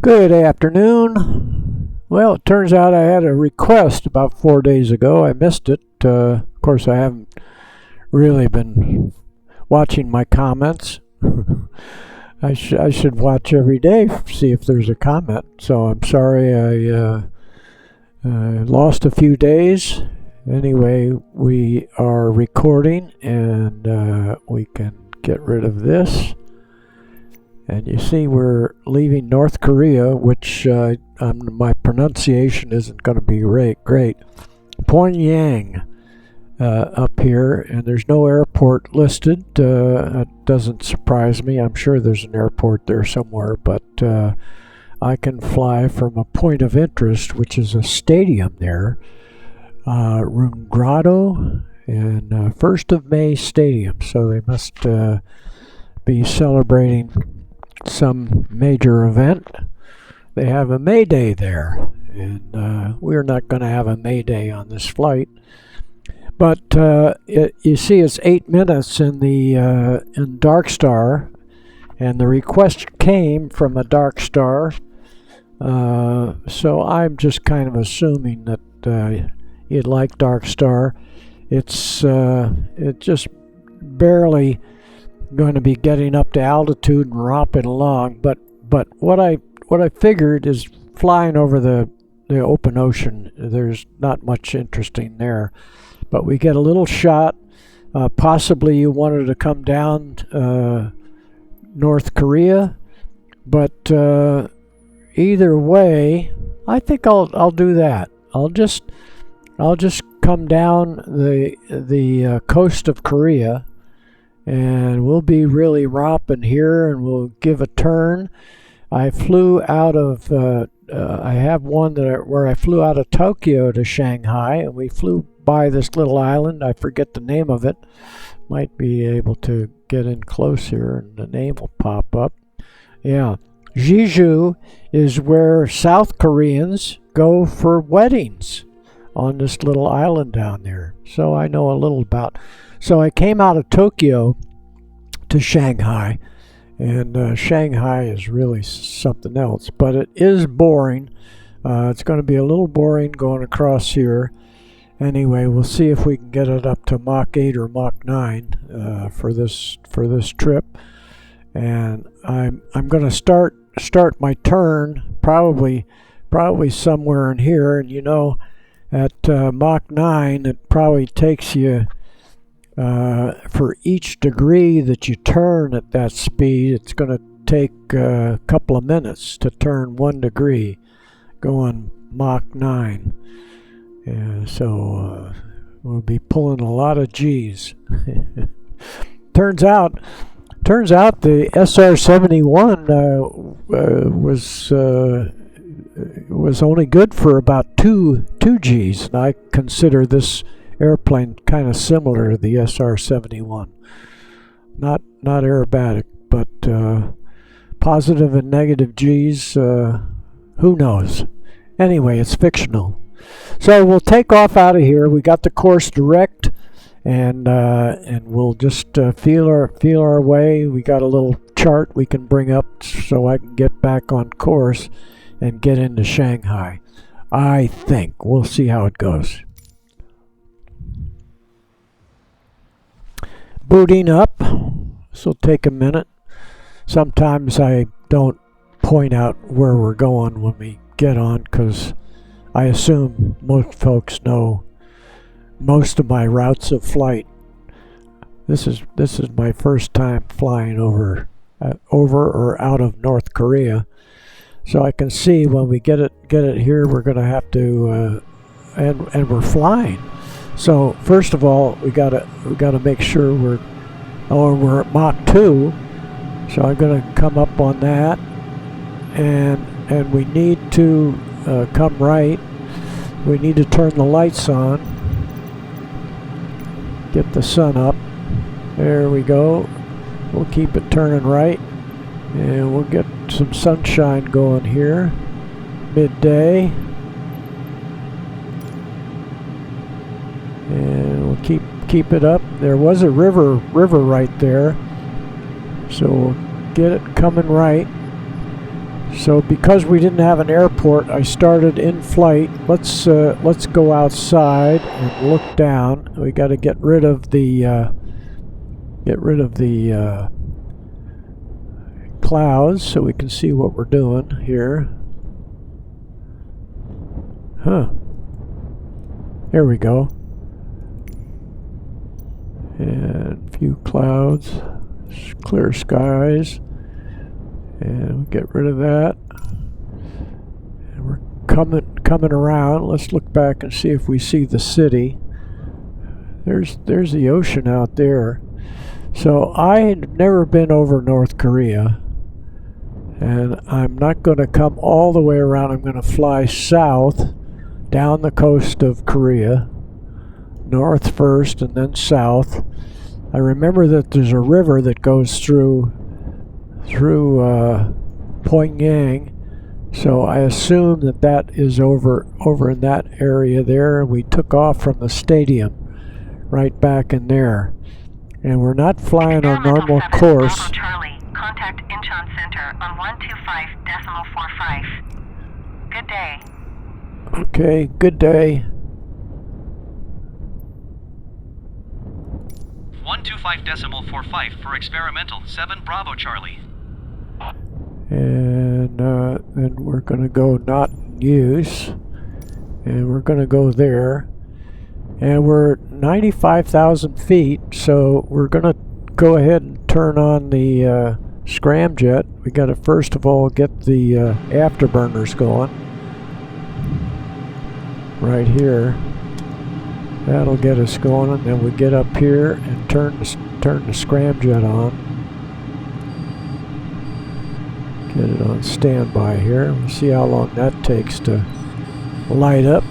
Good afternoon. Well, it turns out I had a request about 4 days ago. I missed it. Of course, I haven't really been watching my comments. I should watch every day, see if there's a comment. So I'm sorry I lost a few days. Anyway, we are recording and we can get rid of this. And you see we're leaving North Korea, which my pronunciation isn't going to be great. Pyongyang up here, and there's no airport listed. That doesn't surprise me. I'm sure there's an airport there somewhere, but I can fly from a point of interest, which is a stadium there, Rungrado, and 1st of May Stadium. So they must be celebrating some major event. They have a May Day there, and we're not going to have a May Day on this flight. But you see, it's 8 minutes in Darkstar, and the request came from a Darkstar. So I'm just kind of assuming that you'd like Darkstar. It's just barely going to be getting up to altitude and romping along, but what I figured is flying over the open ocean. There's not much interesting there, but we get a little shot. Possibly you wanted to come down North Korea, but either way, I think I'll do that. I'll just come down the coast of Korea. And we'll be really romping here, and we'll give a turn. I flew out of, I have one where I flew out of Tokyo to Shanghai, and we flew by this little island. I forget the name of it. Might be able to get in close here, and the name will pop up. Yeah, Jeju is where South Koreans go for weddings on this little island down there. So I know a little about. So I came out of Tokyo to Shanghai, and Shanghai is really something else, but it is boring. It's going to be a little boring going across here. Anyway, we'll see if we can get it up to Mach 8 or Mach 9 for this trip. And I'm going to start my turn probably somewhere in here. And you know, at Mach 9, it probably takes you for each degree that you turn at that speed, it's going to take a couple of minutes to turn 1 degree going Mach 9. So we'll be pulling a lot of G's. Turns out the SR-71 was only good for about 2 G's, and I consider this airplane kind of similar to the SR-71. Not aerobatic, but positive and negative G's, who knows? Anyway, it's fictional. So we'll take off out of here. We got the course direct, and we'll just feel our way. We got a little chart we can bring up so I can get back on course and get into Shanghai. I think. We'll see how it goes. Booting up. This will take a minute. Sometimes I don't point out where we're going when we get on because I assume most folks know most of my routes of flight. This is my first time flying over or out of North Korea, so I can see when we get it here, we're going to have to and we're flying. So first of all, we gotta make sure we're at Mach 2. So I'm gonna come up on that, and we need to come right. We need to turn the lights on, get the sun up. There we go. We'll keep it turning right, and we'll get some sunshine going here. Midday. And we'll keep it up. There was a river right there, so we'll get it coming right. So because we didn't have an airport, I started in flight. Let's go outside and look down. We got to get rid of the clouds so we can see what we're doing here. Huh. There we go. And a few clouds, clear skies. And we get rid of that. And we're coming around. Let's look back and see if we see the city. There's the ocean out there. So I had never been over North Korea. And I'm not going to come all the way around. I'm going to fly south down the coast of Korea. North first and then south. I remember that there's a river that goes through Pyongyang, so I assume that is over in that area there. We took off from the stadium right back in there, and we're not flying our normal course. Bravo Charlie, contact Incheon Center on 125.45. Good day. Okay, good day. 125.45 for experimental 7 Bravo Charlie. And then we're going to go not in use, and we're going to go there, and we're 95,000 feet, so we're going to go ahead and turn on the scramjet. We got to first of all get the afterburners going right here. That'll get us going, and then we get up here and turn the scramjet on. Get it on standby here. We'll see how long that takes to light up.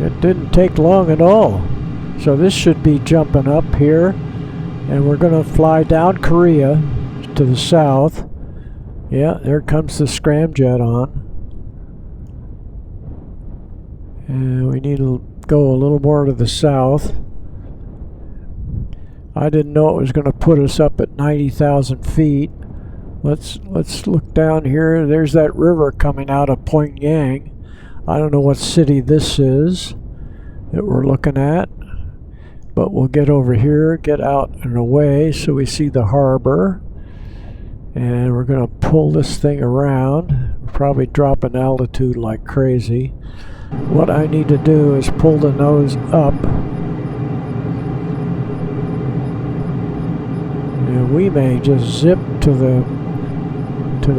It didn't take long at all. So this should be jumping up here, and we're going to fly down Korea to the south. Yeah, there comes the scramjet on. And we need to go a little more to the south. I didn't know it was going to put us up at 90,000 feet. Let's look down here. There's that river coming out of Pyongyang. I don't know what city this is that we're looking at, but we'll get over here, get out and away so we see the harbor. And we're going to pull this thing around. We're probably dropping altitude like crazy. What I need to do is pull the nose up. And we may just zip to the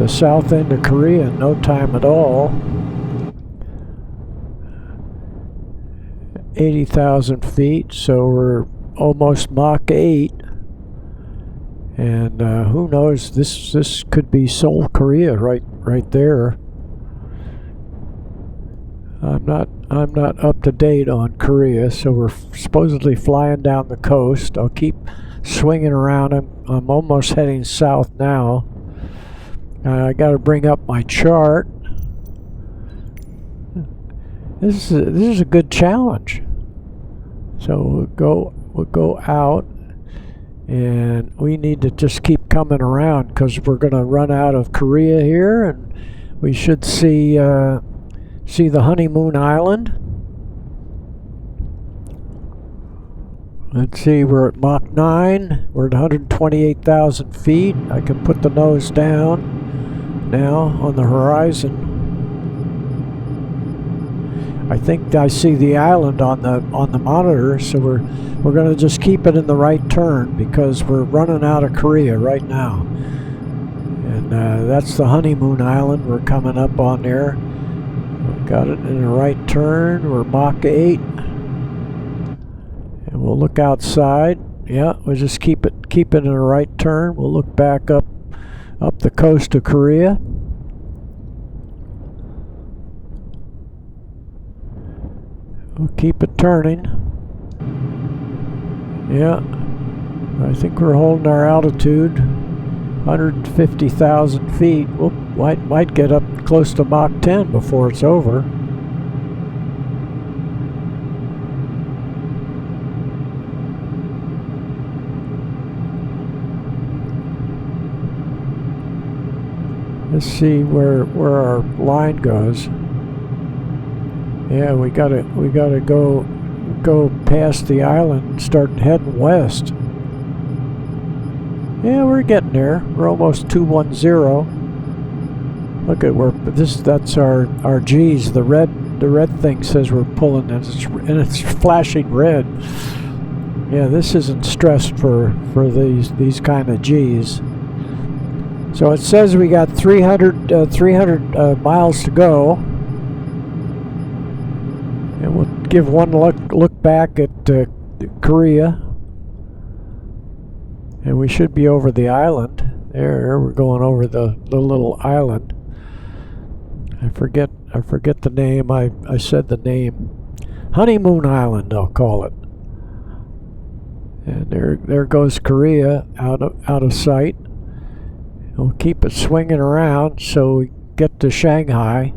south end of Korea in no time at all. 80,000 feet, so we're almost Mach 8. And who knows, this could be Seoul, Korea right there. I'm not up to date on Korea, so we're supposedly flying down the coast. I'll keep swinging around. I'm almost heading south now. I got to bring up my chart. This is a good challenge. So we'll go out, and we need to just keep coming around because we're going to run out of Korea here, and we should see the honeymoon island. Let's see, we're at Mach 9. We're at 128,000 feet. I can put the nose down now on the horizon. I think I see the island on the monitor, so we're going to just keep it in the right turn because we're running out of Korea right now. And that's the honeymoon island. We're coming up on there. We've got it in the right turn. We're Mach 8. And we'll look outside. Yeah, we'll just keep it in the right turn. We'll look back up the coast of Korea. We'll keep it turning. Yeah, I think we're holding our altitude, 150,000 feet. We'll might get up close to Mach 10 before it's over. Let's see where our line goes. Yeah, we gotta go past the island and start heading west. Yeah, we're getting there. We're almost 210. Look at where that's our G's. The red thing says we're pulling, and it's flashing red. Yeah, this isn't stressed for these kind of G's. So it says we got 300 miles to go. And we'll give one look back at Korea. And we should be over the island. There, we're going over the little island. I forget the name. I said the name. Honeymoon Island, I'll call it. And there goes Korea out of sight. We'll keep it swinging around so we get to Shanghai.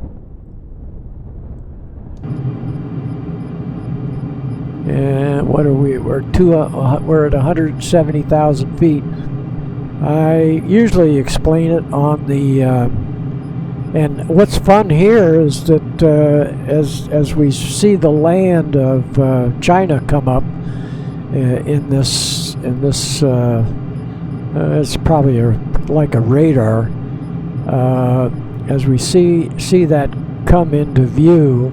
And what are we? We're at 170,000 feet. I usually explain it on the. And what's fun here is that as we see the land of China come up in this it's probably like a radar. As we see that come into view,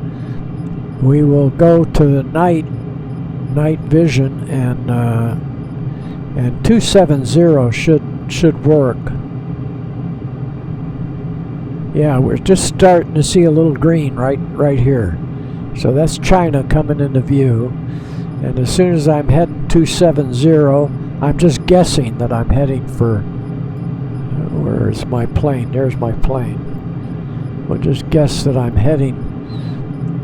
we will go to the night vision, and 270 should work. Yeah, we're just starting to see a little green right here. So that's China coming into view. And as soon as I'm heading 270, I'm just guessing that I'm heading for... where's my plane? There's my plane. We'll just guess that I'm heading.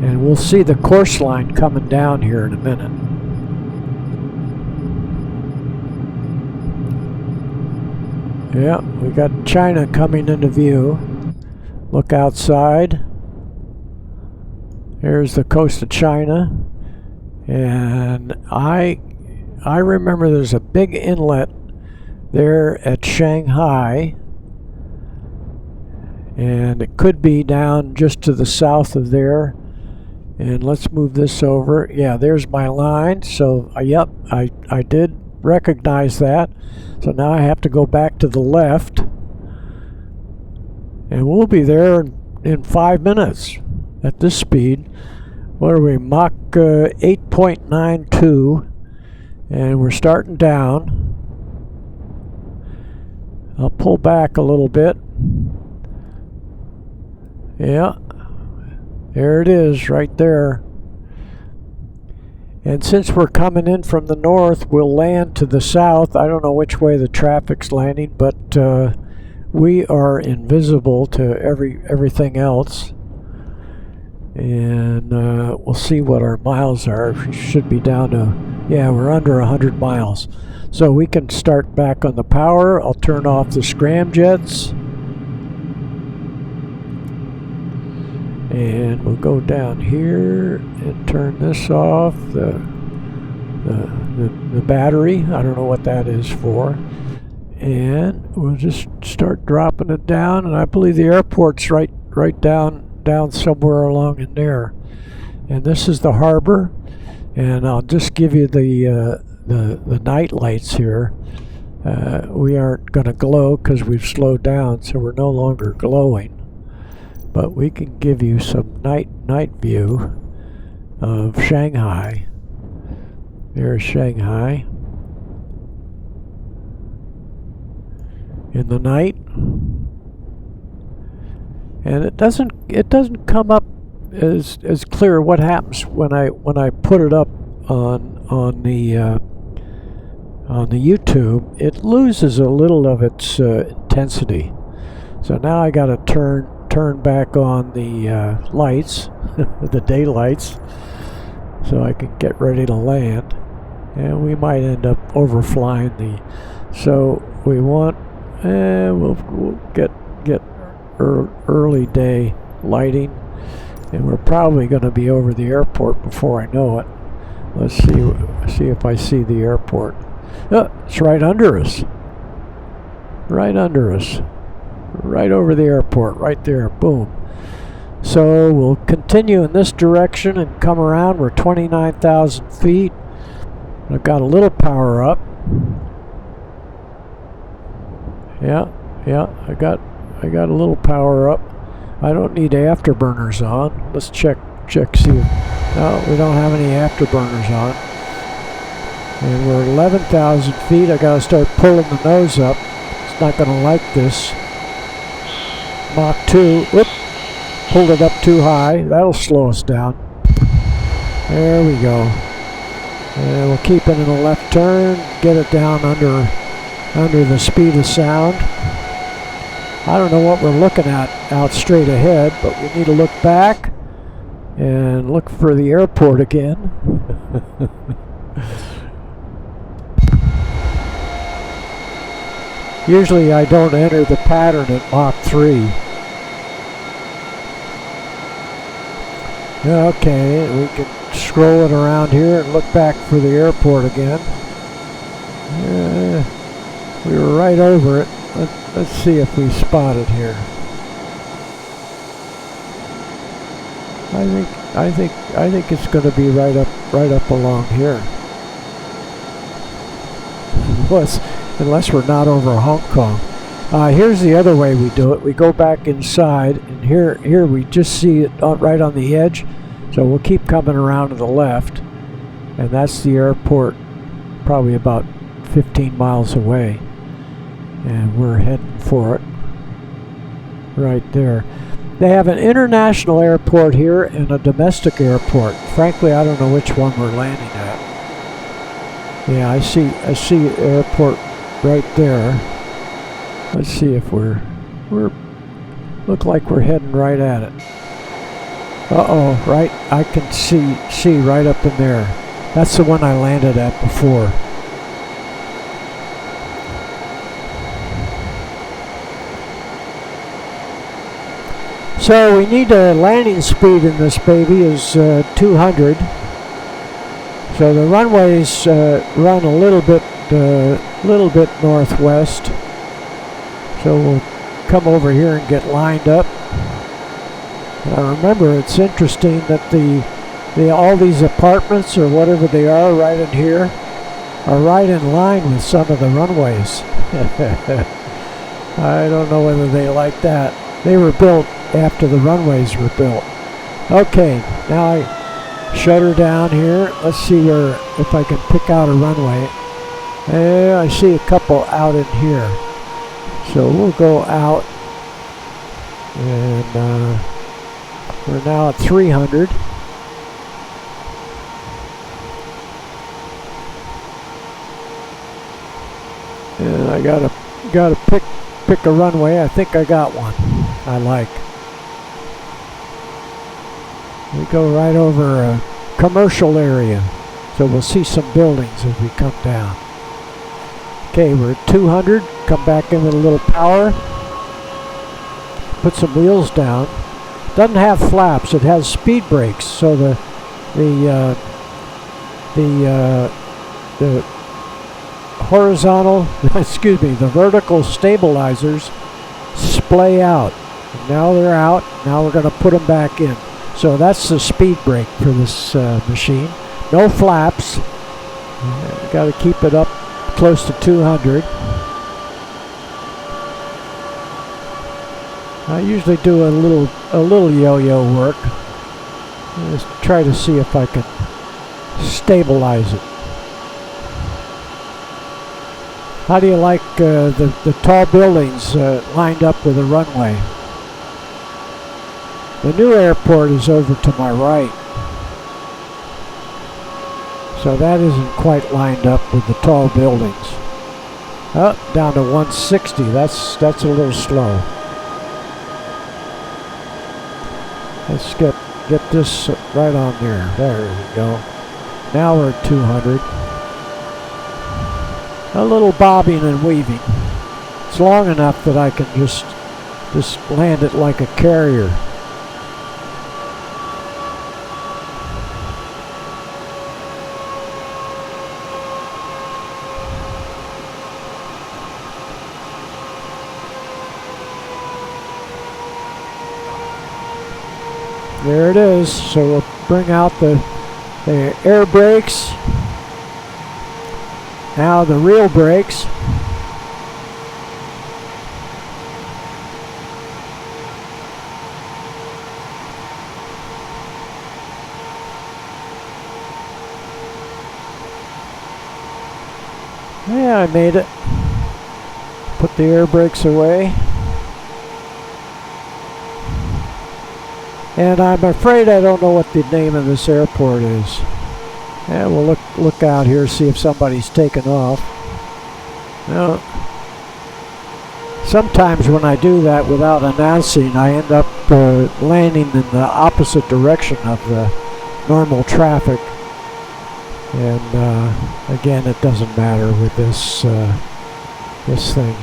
And we'll see the course line coming down here in a minute. Yeah, we got China coming into view. Look outside. There's the coast of China. And I remember there's a big inlet there at Shanghai. And it could be down just to the south of there. And let's move this over. Yeah, there's my line. So, yep, I did recognize that. So now I have to go back to the left. And we'll be there in 5 minutes at this speed. What are we? Mach 8.92. And we're starting down. I'll pull back a little bit. Yeah. There it is, right there. And since we're coming in from the north, we'll land to the south. I don't know which way the traffic's landing, but we are invisible to everything else. And we'll see what our miles are. We should be down to, yeah, we're under 100 miles. So we can start back on the power. I'll turn off the scramjets. And we'll go down here and turn this off, the battery. I don't know what that is for. And we'll just start dropping it down. And I believe the airport's right down somewhere along in there. And this is the harbor. And I'll just give you the night lights here. We aren't going to glow because we've slowed down, so we're no longer glowing. But we can give you some night view of Shanghai. There's Shanghai. In the night. And it doesn't come up as clear what happens when I put it up on the YouTube. It loses a little of its intensity. So now I got to turn back on the lights, the daylights, so I can get ready to land. And we might end up overflying the. So we want, we'll get early day lighting, and we're probably going to be over the airport before I know it. Let's see if I see the airport. Oh, it's right under us. Right under us. Right over the airport, right there, boom. So we'll continue in this direction and come around. We're 29,000 feet. I've got a little power up. Yeah, I got a little power up. I don't need afterburners on. Let's check, see if, no, we don't have any afterburners on. And we're 11,000 feet. I gotta start pulling the nose up. It's not gonna like this. Mach 2, whoop, pulled it up too high. That'll slow us down. There we go. And we'll keep it in a left turn, get it down under the speed of sound. I don't know what we're looking at out straight ahead, but we need to look back and look for the airport again. Usually I don't enter the pattern at Mach 3. Okay, we can scroll it around here and look back for the airport again. We were right over it. Let's see if we spot it here. I think it's going to be right up along here. Unless we're not over Hong Kong. Here's the other way we do it. We go back inside, and here we just see it right on the edge. So we'll keep coming around to the left, and that's the airport, probably about 15 miles away. And we're heading for it right there. They have an international airport here and a domestic airport. Frankly, I don't know which one we're landing at. Yeah, I see airport right there. Let's see if we're look like we're heading right at it. Uh-oh, right, I can see right up in there. That's the one I landed at before. So we need a landing speed in this baby is 200. So the runways run a little bit northwest. So we'll come over here and get lined up. Now remember, it's interesting that all these apartments or whatever they are right in here are right in line with some of the runways. I don't know whether they like that. They were built after the runways were built. Okay, now I shut her down here. Let's see if I can pick out a runway. I see a couple out in here. So we'll go out, and we're now at 300. And I gotta pick a runway. I think I got one I like. We go right over a commercial area, so we'll see some buildings as we come down. Okay, we're at 200. Come back in with a little power. Put some wheels down. Doesn't have flaps. It has speed brakes, so the horizontal, excuse me, the vertical stabilizers splay out. And now they're out. Now we're going to put them back in. So that's the speed brake for this machine. No flaps. Got to keep it up close to 200. I usually do a little yo-yo work. Just try to see if I can stabilize it. How do you like the tall buildings lined up with the runway? The new airport is over to my right. So that isn't quite lined up with the tall buildings. Oh, down to 160. That's a little slow. Let's get this right on there. There we go. Now we're at 200. A little bobbing and weaving. It's long enough that I can just land it like a carrier. There it is. So we'll bring out the air brakes. Now the real brakes. Yeah, I made it. Put the air brakes away. And I'm afraid I don't know what the name of this airport is. Yeah, we'll look out here, see if somebody's taken off. Now, sometimes when I do that without announcing, I end up landing in the opposite direction of the normal traffic. And again, it doesn't matter with this this thing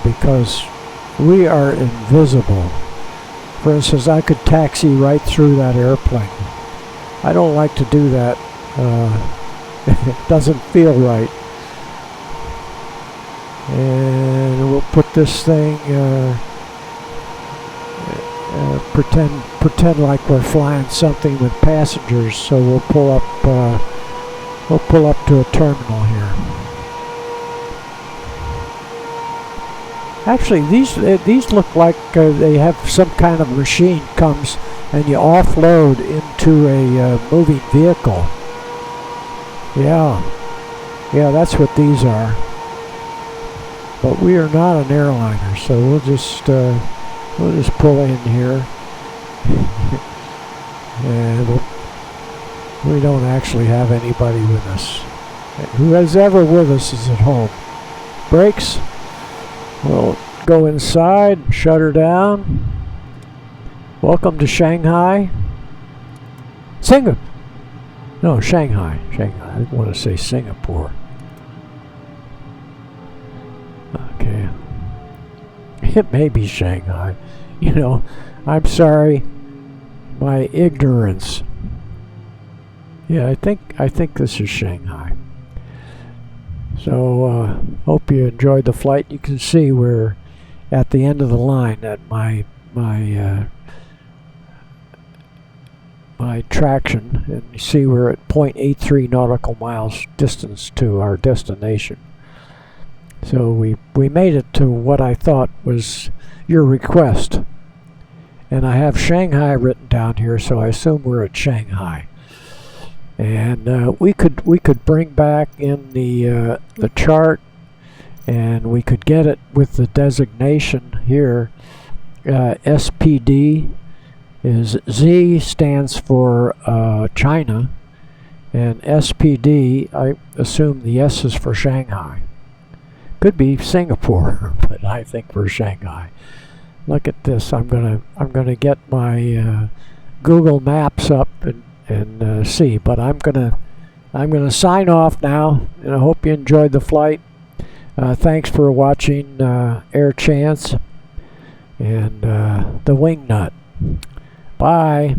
because we are invisible. For instance, I could taxi right through that airplane. I don't like to do that. It doesn't feel right. And we'll put this thing, pretend like we're flying something with passengers. So we'll pull up to a terminal here. Actually, these look like they have some kind of machine comes and you offload into a moving vehicle. Yeah, that's what these are. But we are not an airliner, so we'll just pull in here, and we don't actually have anybody with us. Who is ever with us is at home. Brakes. We'll go inside, shut her down. Welcome to Shanghai. Shanghai. I didn't want to say Singapore. Okay. It may be Shanghai. You know, I'm sorry. My ignorance. Yeah, I think this is Shanghai. So, hope you enjoyed the flight. You can see we're at the end of the line at my traction, and you see we're at 0.83 nautical miles distance to our destination. So we made it to what I thought was your request, and I have Shanghai written down here, so I assume we're at Shanghai. And we could bring back in the chart, and we could get it with the designation here. SPD is Z stands for China, and SPD, I assume the S is for Shanghai. Could be Singapore, but I think for Shanghai. Look at this. I'm gonna get my Google Maps up and see. But I'm gonna sign off now, and I hope you enjoyed the flight. Thanks for watching Air Chance and the Wingnut. Bye.